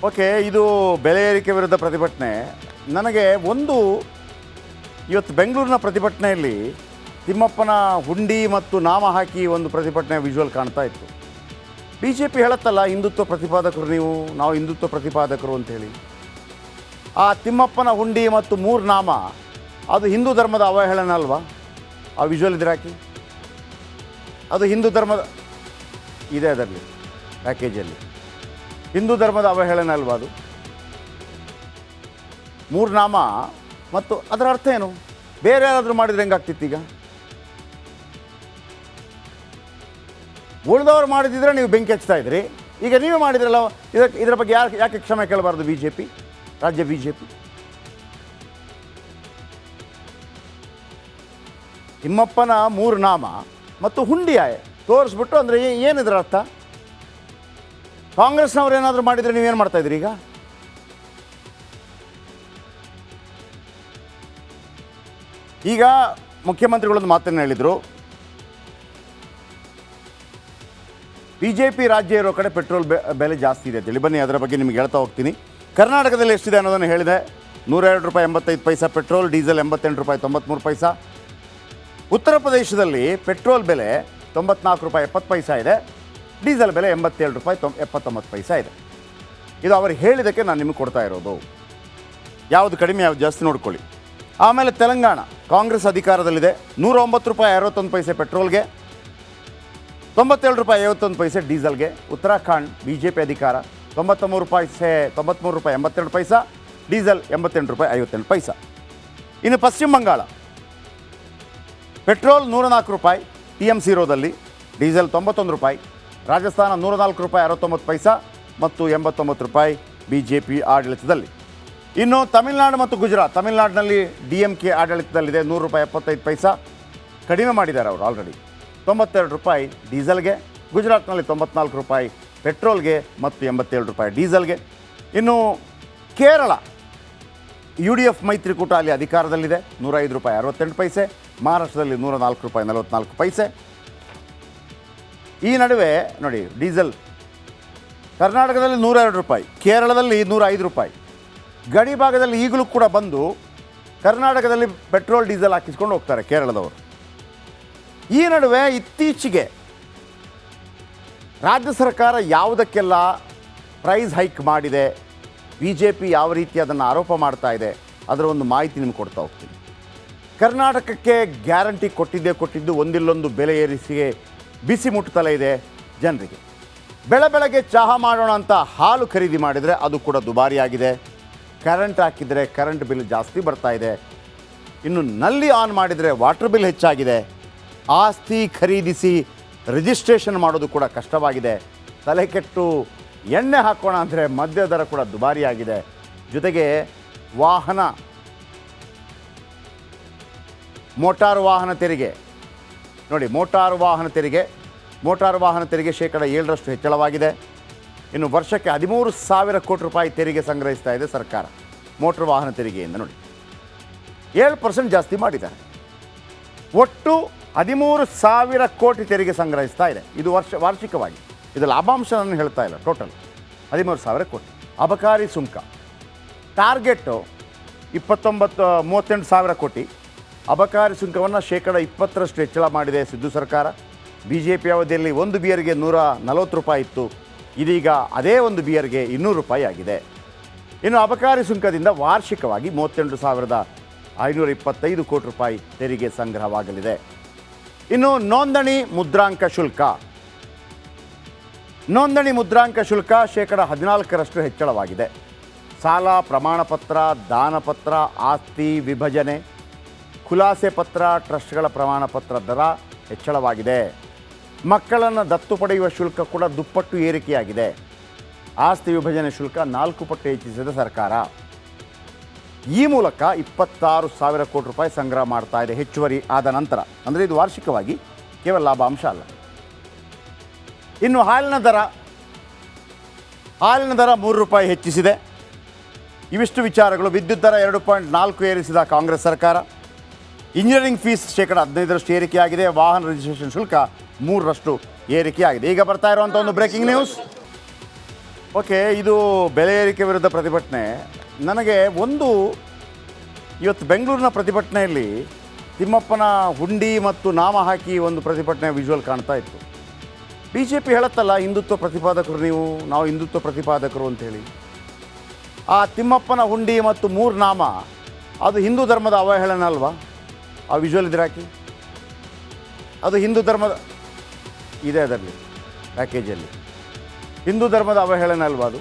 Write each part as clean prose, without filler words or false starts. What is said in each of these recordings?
Okay, ಇದು ಬೆಲೆ ಏರಿಕೆ ವಿರುದ್ಧ ಪ್ರತಿಭಟನೆ. ನನಗೆ ಒಂದು ಇವತ್ತು ಬೆಂಗಳೂರಿನ ಪ್ರತಿಭಟನೆಯಲ್ಲಿ ತಿಮ್ಮಪ್ಪನ ಹುಂಡಿ ಮತ್ತು ನಾಮ ಹಾಕಿ ಒಂದು ಪ್ರತಿಭಟನೆ ವಿಜುವಲ್ ಕಾಣ್ತಾ ಇತ್ತು. ಬಿ ಜೆ ಪಿ ಹೇಳುತ್ತಲ್ಲ ಹಿಂದುತ್ವ ಪ್ರತಿಪಾದಕರು ನೀವು, ನಾವು ಹಿಂದುತ್ವ ಪ್ರತಿಪಾದಕರು ಅಂತೇಳಿ. ಆ ತಿಮ್ಮಪ್ಪನ ಹುಂಡಿ ಮತ್ತು 3 ನಾಮ ಅದು ಹಿಂದೂ ಧರ್ಮದ ಅವಹೇಳನ ಅಲ್ವಾ? ಆ ವಿಜುವಲ್ ಇದ್ರೆ ಹಾಕಿ. ಅದು ಹಿಂದೂ ಧರ್ಮದ ಇದೆ, ಅದರಲ್ಲಿ ಪ್ಯಾಕೇಜಲ್ಲಿ ಹಿಂದೂ ಧರ್ಮದ ಅವಹೇಳನ ಅಲ್ವಾ ಅದು? 3 ನಾಮ ಮತ್ತು ಅದರ ಅರ್ಥ ಏನು? ಬೇರೆ ಯಾರಾದರೂ ಮಾಡಿದರೆ ಹೆಂಗಾಗ್ತಿತ್ತು? ಈಗ ಉಳಿದವರು ಮಾಡಿದಿದ್ರೆ ನೀವು ಬೆಂಕಿ ಹಚ್ತಾ ಇದ್ರಿ, ಈಗ ನೀವೇ ಮಾಡಿದ್ರಲ್ಲ. ಇದರ ಬಗ್ಗೆ ಯಾಕೆ ಕ್ಷಮೆ ಕೇಳಬಾರ್ದು ಬಿ ಜೆ ಪಿ, ರಾಜ್ಯ ಬಿ ಜೆ ಪಿ? ತಿಮ್ಮಪ್ಪನ 3 ನಾಮ ಮತ್ತು ಹುಂಡಿಯ ತೋರಿಸ್ಬಿಟ್ಟು ಅಂದರೆ ಏನಿದ್ರ ಅರ್ಥ? ಕಾಂಗ್ರೆಸ್ನವ್ರು ಏನಾದರೂ ಮಾಡಿದರೆ ನೀವೇನು ಮಾಡ್ತಾಯಿದ್ರಿ? ಈಗ ಮುಖ್ಯಮಂತ್ರಿಗಳೊಂದು ಮಾತನ್ನು ಹೇಳಿದರು, ಬಿ ಜೆ ಪಿ ರಾಜ್ಯ ಇರೋ ಕಡೆ ಪೆಟ್ರೋಲ್ ಬೆಲೆ ಜಾಸ್ತಿ ಇದೆ ಅಂತೇಳಿ. ಬನ್ನಿ ಅದರ ಬಗ್ಗೆ ನಿಮ್ಗೆ ಹೇಳ್ತಾ ಹೋಗ್ತೀನಿ. ಕರ್ನಾಟಕದಲ್ಲಿ ಎಷ್ಟಿದೆ ಅನ್ನೋದನ್ನು ಹೇಳಿದೆ. 102 ರೂಪಾಯಿ 85 ಪೈಸಾ ಪೆಟ್ರೋಲ್, ಡೀಸೆಲ್ 88 ರೂಪಾಯಿ 93 ಪೈಸಾ. ಉತ್ತರ ಪ್ರದೇಶದಲ್ಲಿ ಪೆಟ್ರೋಲ್ ಬೆಲೆ 94 ರೂಪಾಯಿ 70 ಪೈಸಾ ಇದೆ, ಡೀಸೆಲ್ ಬೆಲೆ 87 ರೂಪಾಯಿ 79 ಪೈಸಾ ಇದೆ. ಇದು ಅವರು ಹೇಳಿದ್ದಕ್ಕೆ ನಾನು ನಿಮಗೆ ಕೊಡ್ತಾ ಇರೋದು. ಯಾವುದು ಕಡಿಮೆ ಯಾವುದು ಜಾಸ್ತಿ ನೋಡ್ಕೊಳ್ಳಿ. ಆಮೇಲೆ ತೆಲಂಗಾಣ ಕಾಂಗ್ರೆಸ್ ಅಧಿಕಾರದಲ್ಲಿದೆ. 109 ರೂಪಾಯಿ 61 ಪೈಸೆ ಪೆಟ್ರೋಲ್ಗೆ, 97 ರೂಪಾಯಿ 51 ಪೈಸೆ ಡೀಸೆಲ್ಗೆ. ಉತ್ತರಾಖಂಡ್ ಬಿ ಜೆ ಪಿ ಅಧಿಕಾರ, 93 ರೂಪಾಯಿ 82 ಪೈಸಾ, ಡೀಸೆಲ್ 88 ರೂಪಾಯಿ 58 ಪೈಸಾ. ಇನ್ನು ಪಶ್ಚಿಮ ಬಂಗಾಳ ಪೆಟ್ರೋಲ್ 104 ರೂಪಾಯಿ TM0ದಲ್ಲಿ, ಡೀಸೆಲ್ 91 ರೂಪಾಯಿ. ರಾಜಸ್ಥಾನ 104 ರೂಪಾಯಿ 69 ಪೈಸಾ ಮತ್ತು 89 ರೂಪಾಯಿ ಬಿ ಜೆ ಪಿ ಆಡಳಿತದಲ್ಲಿ. ಇನ್ನು ತಮಿಳುನಾಡು ಮತ್ತು ಗುಜರಾತ್, ತಮಿಳುನಾಡಿನಲ್ಲಿ DMK ಆಡಳಿತದಲ್ಲಿದೆ. 100 ರೂಪಾಯಿ 75 ಪೈಸಾ, ಕಡಿಮೆ ಮಾಡಿದ್ದಾರೆ ಅವರು ಆಲ್ರೆಡಿ. 92 ರೂಪಾಯಿ ಡೀಸೆಲ್ಗೆ. ಗುಜರಾತ್ನಲ್ಲಿ 94 ರೂಪಾಯಿ ಪೆಟ್ರೋಲ್ಗೆ ಮತ್ತು 87 ರೂಪಾಯಿ ಡೀಸೆಲ್ಗೆ. ಇನ್ನು ಕೇರಳ UDF ಮೈತ್ರಿಕೂಟ ಅಲ್ಲಿ ಅಧಿಕಾರದಲ್ಲಿದೆ. 105 ರೂಪಾಯಿ 68 ಪೈಸೆ. ಮಹಾರಾಷ್ಟ್ರದಲ್ಲಿ 104 ರೂಪಾಯಿ 44 ಪೈಸೆ. ಈ ನಡುವೆ ನೋಡಿ, ಡೀಸೆಲ್ ಕರ್ನಾಟಕದಲ್ಲಿ 102 ರೂಪಾಯಿ, ಕೇರಳದಲ್ಲಿ 105 ರೂಪಾಯಿ. ಗಡಿ ಭಾಗದಲ್ಲಿ ಈಗಲೂ ಕೂಡ ಬಂದು ಕರ್ನಾಟಕದಲ್ಲಿ ಪೆಟ್ರೋಲ್ ಡೀಸೆಲ್ ಹಾಕಿಸ್ಕೊಂಡು ಹೋಗ್ತಾರೆ ಕೇರಳದವರು. ಈ ನಡುವೆ ಇತ್ತೀಚೆಗೆ ರಾಜ್ಯ ಸರ್ಕಾರ ಯಾವುದಕ್ಕೆಲ್ಲ ಪ್ರೈಸ್ ಹೈಕ್ ಮಾಡಿದೆ, ಬಿ ಜೆ ಪಿ ಯಾವ ರೀತಿ ಅದನ್ನು ಆರೋಪ ಮಾಡ್ತಾ ಇದೆ, ಅದರ ಒಂದು ಮಾಹಿತಿ ನಿಮ್ಗೆ ಕೊಡ್ತಾ ಹೋಗ್ತೀನಿ. ಕರ್ನಾಟಕಕ್ಕೆ ಗ್ಯಾರಂಟಿ ಕೊಟ್ಟಿದ್ದು ಒಂದಿಲ್ಲೊಂದು ಬೆಲೆ ಏರಿಸಿಗೆ ಬಿಸಿ ಮುಟ್ಟುತ್ತಲೇ ಇದೆ ಜನರಿಗೆ. ಬೆಳಗ್ಗೆ ಚಹಾ ಮಾಡೋಣ ಅಂತ ಹಾಲು ಖರೀದಿ ಮಾಡಿದರೆ ಅದು ಕೂಡ ದುಬಾರಿಯಾಗಿದೆ. ಕರೆಂಟ್ ಹಾಕಿದರೆ ಕರೆಂಟ್ ಬಿಲ್ ಜಾಸ್ತಿ ಬರ್ತಾ ಇದೆ. ಇನ್ನು ನಲ್ಲಿ ಆನ್ ಮಾಡಿದರೆ ವಾಟರ್ ಬಿಲ್ ಹೆಚ್ಚಾಗಿದೆ. ಆಸ್ತಿ ಖರೀದಿಸಿ ರಿಜಿಸ್ಟ್ರೇಷನ್ ಮಾಡೋದು ಕೂಡ ಕಷ್ಟವಾಗಿದೆ. ತಲೆ ಕೆಟ್ಟು ಎಣ್ಣೆ ಹಾಕೋಣ ಅಂದರೆ ಮದ್ಯ ದರ ಕೂಡ ದುಬಾರಿಯಾಗಿದೆ. ಜೊತೆಗೆ ಮೋಟಾರು ವಾಹನ ತೆರಿಗೆ ನೋಡಿ, ಮೋಟಾರು ವಾಹನ ತೆರಿಗೆ ಶೇಕಡ 7% ಹೆಚ್ಚಳವಾಗಿದೆ. ಇನ್ನು ವರ್ಷಕ್ಕೆ 13,000 ಕೋಟಿ ರೂಪಾಯಿ ತೆರಿಗೆ ಸಂಗ್ರಹಿಸ್ತಾ ಇದೆ ಸರ್ಕಾರ ಮೋಟಾರು ವಾಹನ ತೆರಿಗೆಯಿಂದ. ನೋಡಿ, 7% ಜಾಸ್ತಿ ಮಾಡಿದ್ದಾರೆ. ಒಟ್ಟು 13,000 ಕೋಟಿ ತೆರಿಗೆ ಸಂಗ್ರಹಿಸ್ತಾ ಇದೆ. ಇದು ವಾರ್ಷಿಕವಾಗಿ. ಇದು ಲಾಭಾಂಶ ನಾನು ಹೇಳ್ತಾ ಇಲ್ಲ, ಟೋಟಲ್ 13,000 ಕೋಟಿ. ಅಬಕಾರಿ ಸುಂಕ ಟಾರ್ಗೆಟ್ಟು 38,000 ಕೋಟಿ. ಅಬಕಾರಿ ಸುಂಕವನ್ನು ಶೇಕಡ 20% ಹೆಚ್ಚಳ ಮಾಡಿದೆ ಸಿದ್ದು ಸರ್ಕಾರ. ಬಿ ಜೆ ಪಿ ಅವಧಿಯಲ್ಲಿ ಒಂದು ಬಿಯರ್ಗೆ 140 ರೂಪಾಯಿ ಇತ್ತು, ಇದೀಗ ಅದೇ ಒಂದು ಬಿಯರ್ಗೆ 200 ರೂಪಾಯಿ ಆಗಿದೆ. ಇನ್ನು ಅಬಕಾರಿ ಸುಂಕದಿಂದ ವಾರ್ಷಿಕವಾಗಿ 32,525 ಕೋಟಿ ರೂಪಾಯಿ ತೆರಿಗೆ ಸಂಗ್ರಹವಾಗಲಿದೆ. ಇನ್ನು ನೋಂದಣಿ ಮುದ್ರಾಂಕ ಶುಲ್ಕ ಶೇಕಡ 14% ಹೆಚ್ಚಳವಾಗಿದೆ. ಸಾಲ ಪ್ರಮಾಣಪತ್ರ, ದಾನಪತ್ರ, ಆಸ್ತಿ ವಿಭಜನೆ, ಖುಲಾಸೆ ಪತ್ರ, ಟ್ರಸ್ಟ್ಗಳ ಪ್ರಮಾಣಪತ್ರ ದರ ಹೆಚ್ಚಳವಾಗಿದೆ. ಮಕ್ಕಳನ್ನು ದತ್ತು ಪಡೆಯುವ ಶುಲ್ಕ ಕೂಡ ದುಪ್ಪಟ್ಟು ಏರಿಕೆಯಾಗಿದೆ. ಆಸ್ತಿ ವಿಭಜನೆ ಶುಲ್ಕ 4 ಪಟ್ಟು ಹೆಚ್ಚಿಸಿದ ಸರ್ಕಾರ. ಈ ಮೂಲಕ 26,000 ಕೋಟಿ ರೂಪಾಯಿ ಸಂಗ್ರಹ ಮಾಡ್ತಾ ಇದೆ ಹೆಚ್ಚುವರಿ ಆದ ನಂತರ. ಅಂದರೆ ಇದು ವಾರ್ಷಿಕವಾಗಿ, ಕೇವಲ ಲಾಭಾಂಶ ಅಲ್ಲ. ಇನ್ನು ಹಾಲಿನ ದರ 3 ರೂಪಾಯಿ ಹೆಚ್ಚಿಸಿದೆ. ಇವಿಷ್ಟು ವಿಚಾರಗಳು. ವಿದ್ಯುತ್ ದರ 2.4 ಏರಿಸಿದ ಕಾಂಗ್ರೆಸ್ ಸರ್ಕಾರ. ಇಂಜಿನಿಯರಿಂಗ್ ಫೀಸ್ ಶೇಕಡ 15% ಏರಿಕೆಯಾಗಿದೆ. ವಾಹನ ರಿಜಿಸ್ಟ್ರೇಷನ್ ಶುಲ್ಕ 3% ಏರಿಕೆಯಾಗಿದೆ. ಈಗ ಬರ್ತಾ ಇರುವಂಥ ಒಂದು ಬ್ರೇಕಿಂಗ್ ನ್ಯೂಸ್. ಓಕೆ, ಇದು ಬೆಲೆ ಏರಿಕೆ ವಿರುದ್ಧ ಪ್ರತಿಭಟನೆ. ನನಗೆ ಒಂದು ಇವತ್ತು ಬೆಂಗಳೂರಿನ ಪ್ರತಿಭಟನೆಯಲ್ಲಿ ತಿಮ್ಮಪ್ಪನ ಹುಂಡಿ ಮತ್ತು ನಾಮ ಹಾಕಿ ಒಂದು ಪ್ರತಿಭಟನೆ ವಿಜುವಲ್ ಕಾಣ್ತಾ ಇತ್ತು. ಬಿ ಜೆ ಪಿ ಹೇಳುತ್ತಲ್ಲ, ಹಿಂದುತ್ವ ಪ್ರತಿಪಾದಕರು ನೀವು, ನಾವು ಹಿಂದುತ್ವ ಪ್ರತಿಪಾದಕರು ಅಂಥೇಳಿ. ಆ ತಿಮ್ಮಪ್ಪನ ಹುಂಡಿ ಮತ್ತು 3 ನಾಮ ಅದು ಹಿಂದೂ ಧರ್ಮದ ಅವಹೇಳನ ಅಲ್ವಾ? ಆ ವಿಜುವಲ್ ಇದ್ರೆ ಹಾಕಿ. ಅದು ಹಿಂದೂ ಧರ್ಮದ ಇದೆ, ಅದರಲ್ಲಿ ಪ್ಯಾಕೇಜಲ್ಲಿ ಹಿಂದೂ ಧರ್ಮದ ಅವಹೇಳನ ಅಲ್ವಾ ಅದು?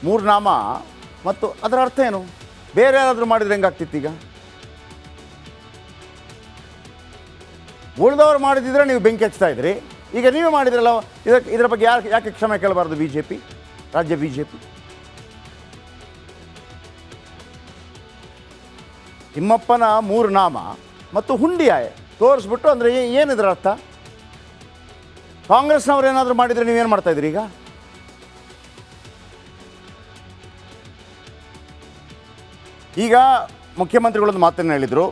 3 ನಾಮ ಮತ್ತು ಅದರ ಅರ್ಥ ಏನು? ಬೇರೆ ಯಾರಾದರೂ ಮಾಡಿದರೆ ಹೆಂಗಾಗ್ತಿತ್ತು? ಈಗ ಉಳಿದವರು ಮಾಡಿದಿದ್ರೆ ನೀವು ಬೆಂಕಿ ಹಚ್ತಾ ಇದ್ರಿ, ಈಗ ನೀವೇ ಮಾಡಿದ್ರಲ್ಲ. ಇದರ ಬಗ್ಗೆ ಯಾಕೆ ಕ್ಷಮೆ ಕೇಳಬಾರ್ದು ಬಿ ಜೆ ಪಿ, ರಾಜ್ಯ ಬಿ ಜೆ ಪಿ? ತಿಮ್ಮಪ್ಪನ 3 ನಾಮ ಮತ್ತು ಹುಂಡಿಯ ತೋರಿಸ್ಬಿಟ್ಟು ಅಂದರೆ ಏನಿದ್ರ ಅರ್ಥ? ಕಾಂಗ್ರೆಸ್ನವ್ರು ಏನಾದರೂ ಮಾಡಿದರೆ ನೀವೇನು ಮಾಡ್ತಾ ಇದ್ರಿ? ಈಗ ಮುಖ್ಯಮಂತ್ರಿಗಳೊಂದು ಮಾತನ್ನು ಹೇಳಿದರು,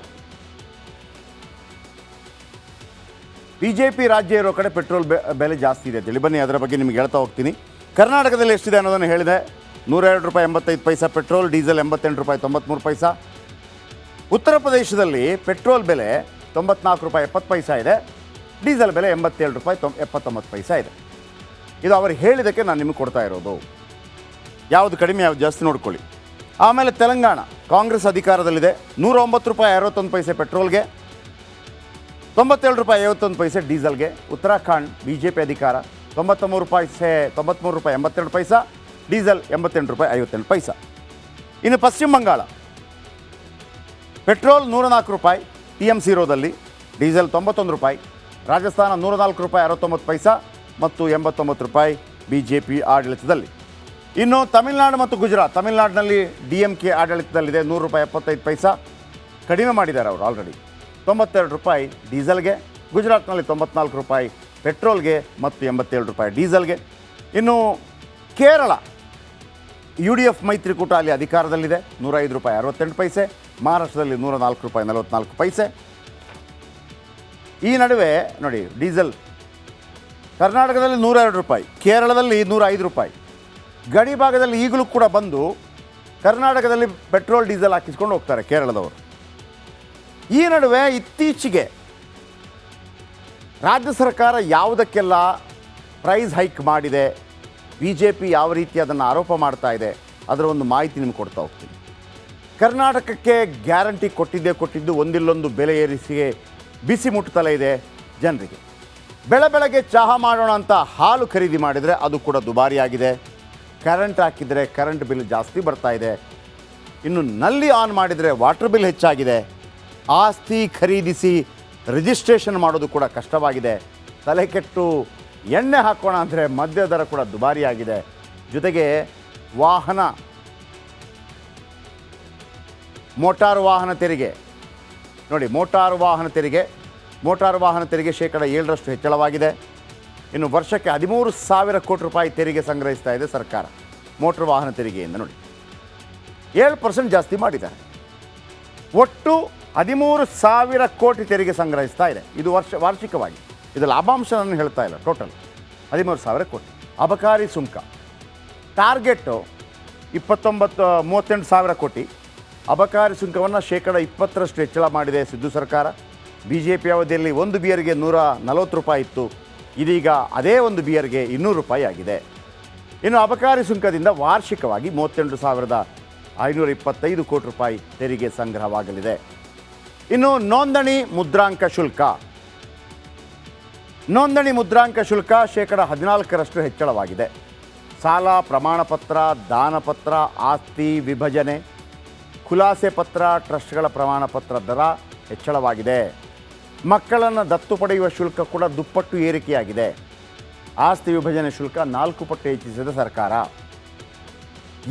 ಬಿ ಜೆ ಪಿ ರಾಜ್ಯ ಇರೋ ಕಡೆ ಪೆಟ್ರೋಲ್ ಬೆಲೆ ಜಾಸ್ತಿ ಇದೆ ಅಂತೇಳಿ. ಬನ್ನಿ ಅದರ ಬಗ್ಗೆ ನಿಮ್ಗೆ ಹೇಳ್ತಾ ಹೋಗ್ತೀನಿ. ಕರ್ನಾಟಕದಲ್ಲಿ ಎಷ್ಟಿದೆ ಅನ್ನೋದನ್ನು ಹೇಳಿದೆ. 102 ರೂಪಾಯಿ 85 ಪೈಸಾ ಪೆಟ್ರೋಲ್, ಡೀಸೆಲ್ 88 ರೂಪಾಯಿ 93 ಪೈಸಾ. ಉತ್ತರ ಪ್ರದೇಶದಲ್ಲಿ ಪೆಟ್ರೋಲ್ ಬೆಲೆ 94 ರೂಪಾಯಿ 70 ಪೈಸಾ ಇದೆ, ಡೀಸೆಲ್ ಬೆಲೆ 87 ರೂಪಾಯಿ 79 ಪೈಸಾ ಇದೆ. ಇದು ಅವರು ಹೇಳಿದ್ದಕ್ಕೆ ನಾನು ನಿಮಗೆ ಕೊಡ್ತಾ ಇರೋದು. ಯಾವುದು ಕಡಿಮೆ ಯಾವುದು ಜಾಸ್ತಿ ನೋಡ್ಕೊಳ್ಳಿ. ಆಮೇಲೆ ತೆಲಂಗಾಣ ಕಾಂಗ್ರೆಸ್ ಅಧಿಕಾರದಲ್ಲಿದೆ. 109 ರೂಪಾಯಿ 61 ಪೈಸೆ ಪೆಟ್ರೋಲ್ಗೆ, 97 ರೂಪಾಯಿ 51 ಪೈಸೆ ಡೀಸೆಲ್ಗೆ. ಉತ್ತರಾಖಂಡ್ ಬಿ ಜೆ ಪಿ ಅಧಿಕಾರ, 93 ರೂಪಾಯಿ 82 ಪೈಸಾ, ಡೀಸೆಲ್ 88 ರೂಪಾಯಿ 58 ಪೈಸಾ. ಇನ್ನು ಪಶ್ಚಿಮ ಬಂಗಾಳ ಪೆಟ್ರೋಲ್ 104 ರೂಪಾಯಿ TMC0ದಲ್ಲಿ, ಡೀಸೆಲ್ 91 ರೂಪಾಯಿ. ರಾಜಸ್ಥಾನ 104 ರೂಪಾಯಿ 69 ಪೈಸಾ ಮತ್ತು 89 ರೂಪಾಯಿ ಬಿ ಜೆ ಪಿ ಆಡಳಿತದಲ್ಲಿ. ಇನ್ನು ತಮಿಳುನಾಡು ಮತ್ತು ಗುಜರಾತ್, ತಮಿಳುನಾಡಿನಲ್ಲಿ DMK ಆಡಳಿತದಲ್ಲಿದೆ. 100 ರೂಪಾಯಿ 75 ಪೈಸಾ, ಕಡಿಮೆ ಮಾಡಿದ್ದಾರೆ ಅವರು ಆಲ್ರೆಡಿ. 92 ರೂಪಾಯಿ ಡೀಸೆಲ್ಗೆ. ಗುಜರಾತ್ನಲ್ಲಿ 94 ರೂಪಾಯಿ ಪೆಟ್ರೋಲ್ಗೆ ಮತ್ತು 87 ರೂಪಾಯಿ ಡೀಸೆಲ್ಗೆ. ಇನ್ನು ಕೇರಳ UDF ಮೈತ್ರಿಕೂಟ ಅಲ್ಲಿ ಅಧಿಕಾರದಲ್ಲಿದೆ. 105 ರೂಪಾಯಿ 68 ಪೈಸೆ. ಮಹಾರಾಷ್ಟ್ರದಲ್ಲಿ 104 ರೂಪಾಯಿ 44 ಪೈಸೆ. ಈ ನಡುವೆ ನೋಡಿ, ಡೀಸೆಲ್ ಕರ್ನಾಟಕದಲ್ಲಿ 102 ರೂಪಾಯಿ, ಕೇರಳದಲ್ಲಿ 105 ರೂಪಾಯಿ. ಗಡಿ ಭಾಗದಲ್ಲಿ ಈಗಲೂ ಕೂಡ ಬಂದು ಕರ್ನಾಟಕದಲ್ಲಿ ಪೆಟ್ರೋಲ್ ಡೀಸೆಲ್ ಹಾಕಿಸ್ಕೊಂಡು ಹೋಗ್ತಾರೆ ಕೇರಳದವರು. ಈ ನಡುವೆ ಇತ್ತೀಚೆಗೆ ರಾಜ್ಯ ಸರ್ಕಾರ ಯಾವುದಕ್ಕೆಲ್ಲ ಪ್ರೈಸ್ ಹೈಕ್ ಮಾಡಿದೆ, ಬಿ ಜೆ ಪಿ ಯಾವ ರೀತಿ ಅದನ್ನು ಆರೋಪ ಮಾಡ್ತಾ ಇದೆ, ಅದರ ಒಂದು ಮಾಹಿತಿ ನಿಮ್ಗೆ ಕೊಡ್ತಾ ಹೋಗ್ತೀನಿ. ಕರ್ನಾಟಕಕ್ಕೆ ಗ್ಯಾರಂಟಿ ಕೊಟ್ಟಿದ್ದು ಒಂದಿಲ್ಲೊಂದು ಬೆಲೆ ಏರಿಸಿಗೆ ಬಿಸಿ ಮುಟ್ಟುತ್ತಲೇ ಇದೆ ಜನರಿಗೆ. ಬೆಳಗ್ಗೆ ಚಹಾ ಮಾಡೋಣ ಅಂತ ಹಾಲು ಖರೀದಿ ಮಾಡಿದರೆ ಅದು ಕೂಡ ದುಬಾರಿಯಾಗಿದೆ. ಕರೆಂಟ್ ಹಾಕಿದರೆ ಕರೆಂಟ್ ಬಿಲ್ ಜಾಸ್ತಿ ಬರ್ತಾ ಇದೆ. ಇನ್ನು ನಲ್ಲಿ ಆನ್ ಮಾಡಿದರೆ ವಾಟರ್ ಬಿಲ್ ಹೆಚ್ಚಾಗಿದೆ. ಆಸ್ತಿ ಖರೀದಿಸಿ ರಿಜಿಸ್ಟ್ರೇಷನ್ ಮಾಡೋದು ಕೂಡ ಕಷ್ಟವಾಗಿದೆ. ತಲೆ ಕೆಟ್ಟು ಎಣ್ಣೆ ಹಾಕೋಣ ಅಂದರೆ ಮದ್ಯ ದರ ಕೂಡ ದುಬಾರಿಯಾಗಿದೆ. ಜೊತೆಗೆ ಮೋಟಾರು ವಾಹನ ತೆರಿಗೆ ನೋಡಿ, ಮೋಟಾರು ವಾಹನ ತೆರಿಗೆ ಶೇಕಡ 7% ಹೆಚ್ಚಳವಾಗಿದೆ. ಇನ್ನು ವರ್ಷಕ್ಕೆ 13,000 ಕೋಟಿ ರೂಪಾಯಿ ತೆರಿಗೆ ಸಂಗ್ರಹಿಸ್ತಾ ಇದೆ ಸರ್ಕಾರ ಮೋಟಾರು ವಾಹನ ತೆರಿಗೆಯಿಂದ. ನೋಡಿ, 7% ಜಾಸ್ತಿ ಮಾಡಿದ್ದಾರೆ. ಒಟ್ಟು 13,000 ಕೋಟಿ ತೆರಿಗೆ ಸಂಗ್ರಹಿಸ್ತಾ ಇದೆ. ಇದು ವಾರ್ಷಿಕವಾಗಿ. ಇದು ಲಾಭಾಂಶ ನಾನು ಹೇಳ್ತಾ ಇಲ್ಲ, ಟೋಟಲ್ 13,000 ಕೋಟಿ. ಅಬಕಾರಿ ಸುಂಕ ಟಾರ್ಗೆಟು 38,000 ಕೋಟಿ. ಅಬಕಾರಿ ಸುಂಕವನ್ನು ಶೇಕಡ 20% ಹೆಚ್ಚಳ ಮಾಡಿದೆ ಸಿದ್ದು ಸರ್ಕಾರ. ಬಿ ಜೆ ಪಿ ಅವಧಿಯಲ್ಲಿ ಒಂದು ಬಿಯರ್ಗೆ 140 ರೂಪಾಯಿ ಇತ್ತು, ಇದೀಗ ಅದೇ ಒಂದು ಬಿಯರ್ಗೆ 200 ರೂಪಾಯಿ ಆಗಿದೆ. ಇನ್ನು ಅಬಕಾರಿ ಸುಂಕದಿಂದ ವಾರ್ಷಿಕವಾಗಿ 38,525 ಕೋಟಿ ರೂಪಾಯಿ ತೆರಿಗೆ ಸಂಗ್ರಹವಾಗಲಿದೆ. ಇನ್ನು ನೋಂದಣಿ ಮುದ್ರಾಂಕ ಶುಲ್ಕ ಶೇಕಡ 14% ಹೆಚ್ಚಳವಾಗಿದೆ. ಸಾಲ ಪ್ರಮಾಣಪತ್ರ, ದಾನಪತ್ರ, ಆಸ್ತಿ ವಿಭಜನೆ, ಖುಲಾಸೆ ಪತ್ರ, ಟ್ರಸ್ಟ್ಗಳ ಪ್ರಮಾಣಪತ್ರ ದರ ಹೆಚ್ಚಳವಾಗಿದೆ. ಮಕ್ಕಳನ್ನು ದತ್ತು ಪಡೆಯುವ ಶುಲ್ಕ ಕೂಡ ದುಪ್ಪಟ್ಟು ಏರಿಕೆಯಾಗಿದೆ. ಆಸ್ತಿ ವಿಭಜನೆ ಶುಲ್ಕ 4 ಪಟ್ಟು ಹೆಚ್ಚಿಸಿದ ಸರ್ಕಾರ.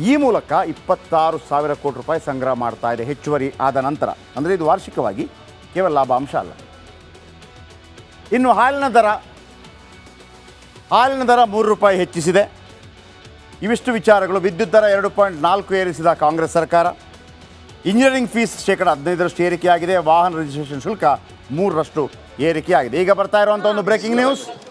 ಈ ಮೂಲಕ 26,000 ಕೋಟಿ ರೂಪಾಯಿ ಸಂಗ್ರಹ ಮಾಡ್ತಾ ಇದೆ ಹೆಚ್ಚುವರಿ ಆದ ನಂತರ. ಅಂದರೆ ಇದು ವಾರ್ಷಿಕವಾಗಿ, ಕೇವಲ ಲಾಭಾಂಶ ಅಲ್ಲ. ಇನ್ನು ಹಾಲಿನ ದರ 3 ರೂಪಾಯಿ ಹೆಚ್ಚಿಸಿದೆ. ಇವಿಷ್ಟು ವಿಚಾರಗಳು. ವಿದ್ಯುತ್ ದರ 2.4 ಏರಿಸಿದ ಕಾಂಗ್ರೆಸ್ ಸರ್ಕಾರ. ಇಂಜಿನಿಯರಿಂಗ್ ಫೀಸ್ ಶೇಕಡ 15% ಏರಿಕೆಯಾಗಿದೆ. ವಾಹನ ರಿಜಿಸ್ಟ್ರೇಷನ್ ಶುಲ್ಕ 3% ಏರಿಕೆಯಾಗಿದೆ. ಈಗ ಬರ್ತಾ ಇರುವಂಥ ಒಂದು ಬ್ರೇಕಿಂಗ್ ನ್ಯೂಸ್.